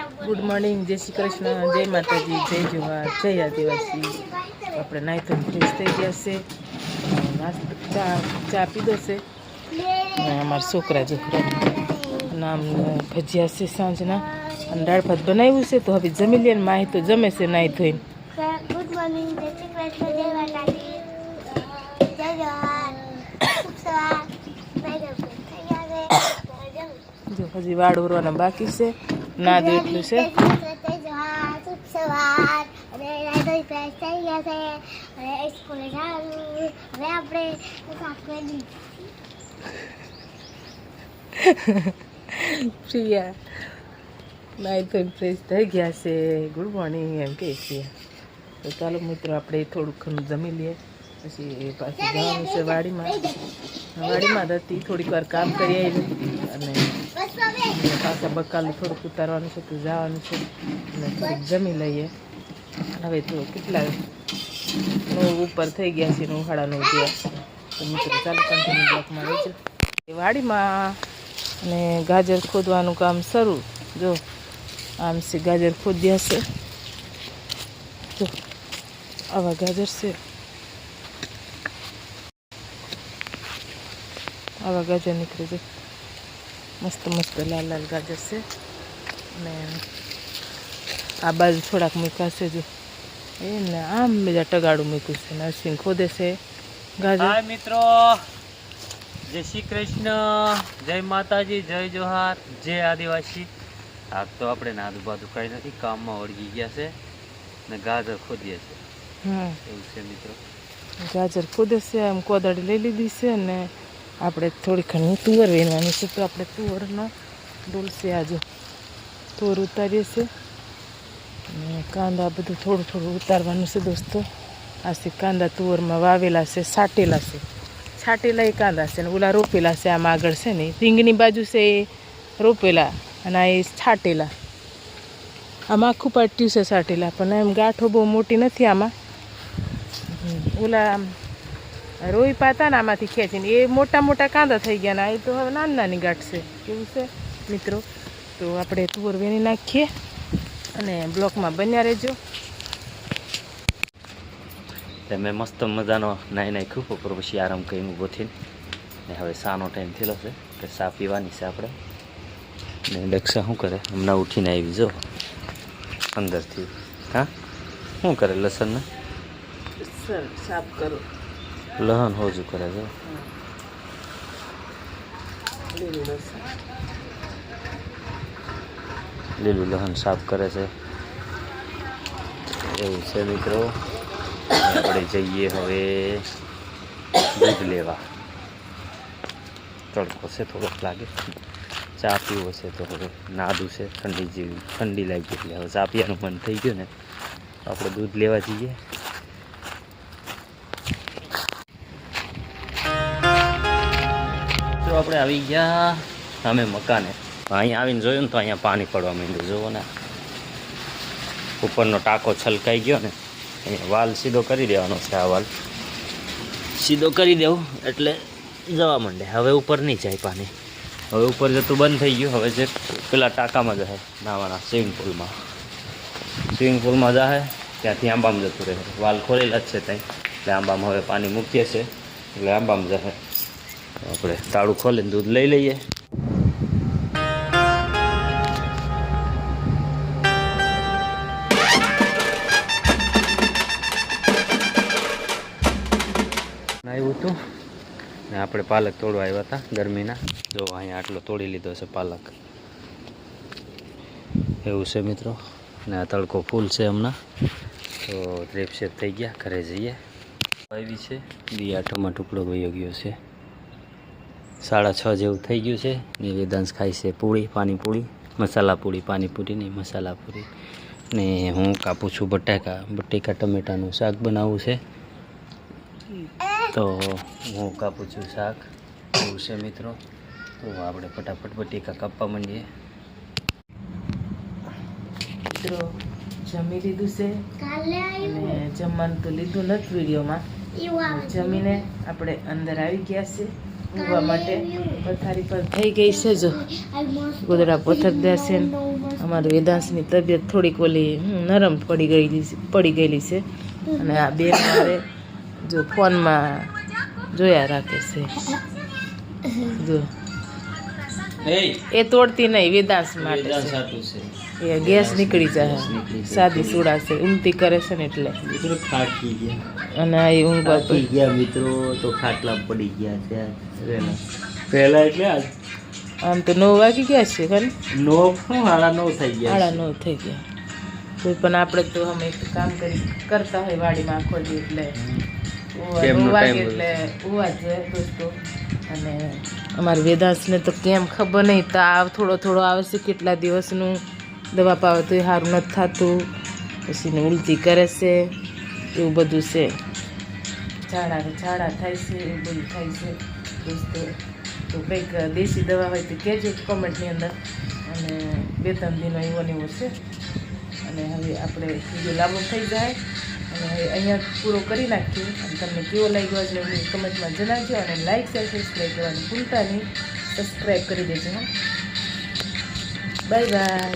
Good morning, જય શ્રી કૃષ્ણ, જય માતાજી, જય જોહાર, જય આદિવાસી. આપણે નાઈ તો ફ્રેશ થઈ ગયા છે, ચા પીધો છે. અમારા છોકરા નામ ભજીયા છે સાંજના, અને દાળ ભાત બનાવ્યું છે. તો હવે જમી લે, માહી તો જમે છે નાઈ ધોઈને. ગુડ મોર્નિંગ, જય શ્રી કૃષ્ણ, જય માતાજી, જય જોહાર, શુભ સવાર. જો હજી વાળ ઉરવાના બાકી છે, ના દે એટલું છે. પ્રિયા નાઈ તો ફ્રેશ થઈ ગયા છે. ગુડ મોર્નિંગ એમ કહે છે. તો ચાલો મિત્રો, આપણે થોડુંક ઘણું જમી લઈએ, પછી પાછું જવાનું છે વાડીમાં. વાડીમાં હતી, થોડીક વાર કામ કરી આવી, અને પાછા બકાલું થોડુંક ઉતારવાનું છે, તો જવાનું છે, અને થોડીક જમી લઈએ. હવે તો કેટલા 9 ઉપર થઈ ગયા છે, 9:30 ગયા. તો મિત્રો ચાલો કન્ટિન્યુ બ્લોકમાં રહેજો. વાડીમાં અને ગાજર ખોદવાનું કામ શરૂ. જો આમ છે, ગાજર ખોદ્યા છે. જો આવા ગાજર છે, આવા ગાજર નીકળે છે. મસ્ત મસ્ત લાલ લાલ ગાજર છે. અને આ બાજુ થોડાક મૂક્યા છે, જો એને આમ બીજા ટગાડું મૂક્યું છે. નરસિંહ ખોદે છે ગાજર. મિત્રો, જય શ્રી કૃષ્ણ, જય માતાજી, જય જોહાર, જય આદિવાસી. આજ તો આપણે નાદુ બાદુ કઈ નથી, કામમાં વળગી ગયા છે ને ગાજર ખોદીએ છે. એવું છે મિત્રો, ગાજર ખોદે છે. આમ કોદાળી લઈ લીધી છે, અને આપણે થોડી ઘણી તુવર વેણવાની છે. તો આપણે તુવરનો ડોલ છે, આજે તુવર ઉતારીએ છીએ. અને કાંદા બધું થોડું થોડું ઉતારવાનું છે દોસ્તો. આ છે કાંદા તુવરમાં વાવેલા છે, છાંટેલા છે. છાંટેલા એ કાંદા છે, ને ઓલા રોપેલા છે. આમ આગળ છે ને રીંગની બાજુ છે એ રોપેલા, અને આ એ છાંટેલા. આમાં આખું પાટ્યું છે છાંટેલા, પણ એમ ગાંઠો બહુ મોટી નથી આમાં. ઓલા રોઈ પાતા ને આમાંથી ખેંચીને એ મોટા મોટા કાંદા થઈ ગયા ને, એ તો હવે નાની નાની ગાંઠ છે. કેવું છે મિત્રો? તો આપણે તુવર વેણી નાખીએ, અને બ્લોકમાં બન્યા રહેજો. તમે મસ્ત મજાનો નાઈ નાખ્યું, બપોર પછી આરામ કરીને ઊભો થઈને. ને હવે સાનો ટાઈમ થયેલો છે કે ચા પીવાની છે આપણે. ને દક્ષા શું કરે? હમણાં ઉઠીને આવી, જો અંદરથી. હા, શું કરે? લસણને સાફ કરો, લહણ હોજું કરે છે. લીલું લહણ સાફ કરે છે. એવું છે મિત્રો. આપણે જઈએ હવે દૂધ લેવા. તડકો છે, થોડોક લાગે. ચા પીવો છે તો હવે નાદું છે, ઠંડી જેવી ઠંડી લાગી, એટલે હવે ચા પીવાનું મન થઈ ગયું ને, આપણે દૂધ લેવા જઈએ. તો આપણે આવી ગયા સામે મકાને. અહીંયા આવીને જોયું ને, તો અહીંયા પાણી પડવા માંડ્યું. જુઓ ને, ઉપરનો ટાંકો છલકાઈ ગયો ને, અહીંયા વાલ સીધો કરી દેવાનો છે. આ વાલ સીધો કરી દેવું એટલે જવા માંડે. હવે ઉપર નહીં જાય પાણી, હવે ઉપર જતું બંધ થઈ ગયું. હવે જે પેલા ટાંકામાં જાય નાવાના, સ્વિમિંગ પુલમાં જાય, ત્યાંથી આંબામાં જતું રહે. વાલ ખોલેલા જ છે ત્યાં, એટલે આંબામાં હવે પાણી મૂકીએ છે, એટલે આંબામાં જાય. આપણે તાળું ખોલીને દૂધ લઈ લઈએ. આવ્યું હતું ને, આપણે પાલક તોડવા આવ્યા હતા ગરમીના. જો અહીંયા આટલો તોડી લીધો છે પાલક. એવું છે મિત્રો. ને આ તડકો ફૂલ છે હમણાં, તો રેપસેપ થઈ ગયા, ઘરે જઈએ. આવી છે બિયાઠોમાં ટુકડો વયો ગયો છે. 6:30 જેવું થઈ ગયું છે. ને વેદાંશ ખાય છે પૂરી, પાણીપુરી, મસાલા પૂરી, પાણીપુરી નહીં મસાલા પૂરી. ને હું કાપું છું બટાકા ટમેટાનું શાક બનાવવું છે, તો હું કાપું છું શાક. એવું છે મિત્રો. તો આપણે ફટાફટ બટેકા કાપવા માંડીએ. મિત્રો જમી લીધું છે, અને જમવાનું તો લીધું નથી વિડીયોમાં. જમીને આપણે અંદર આવી ગયા છે ઊંઘવા માટે પથારી પર થઈ ગઈ છે. જો ગોદડા પથરદ્યા છે ને અમારી વેદાંશની તબિયત થોડીક ઓલી નરમ પડી ગયેલી છે અને આ બે મારે જો ફોનમાં જોયા રાખે છે. જો એ તોડતી નહીં, વેદાંશ માટે છે. એ ગેસ નીકળી જાય, સાદી સુડા છે, ઊંઘતી કરે છે ને એટલે. અને આ ઊંઘવા ગયા મિત્રો તો ખાટલા પડી ગયા છે પહેલા. એટલે આમ તો 9 વાગી ગયા છે ખરે. 9:30 થઈ ગયા. 9:30 થઈ ગયા. તો પણ આપણે તો અમે એક કામ કરતા હોય વાડીમાં આખો દી એટલે 9 વાગે એટલે ઉવા જ જોઈએ દોસ્તો. અને અમારા વેદાંશને તો કેમ ખબર નહીં, તાવ થોડો આવે છે, કેટલા દિવસનું દવા પાવે તો એ સારું નથી થતું, પછી ઉલટી કરે છે, એવું બધું છે. ઝાડા થાય છે, એવું બધું થાય છે દોસ્તો. તો કંઈક દેશી દવા હોય તો કહેજો કોમેન્ટની અંદર. અને 2-3 દિનો એવો ને એવો છે. અને હવે આપણે વિડીયો લાંબો થઈ જાય અને હવે અહીંયા પૂરો કરી નાખીએ. અને તમને કેવો લાગ્યો છે એ કમેન્ટમાં જણાવજો. અને લાઈક શેર સબસ્ક્રાઈબ કરવાનું ભૂલતા નહીં. સબસ્ક્રાઈબ કરી દેજો. Bye bye.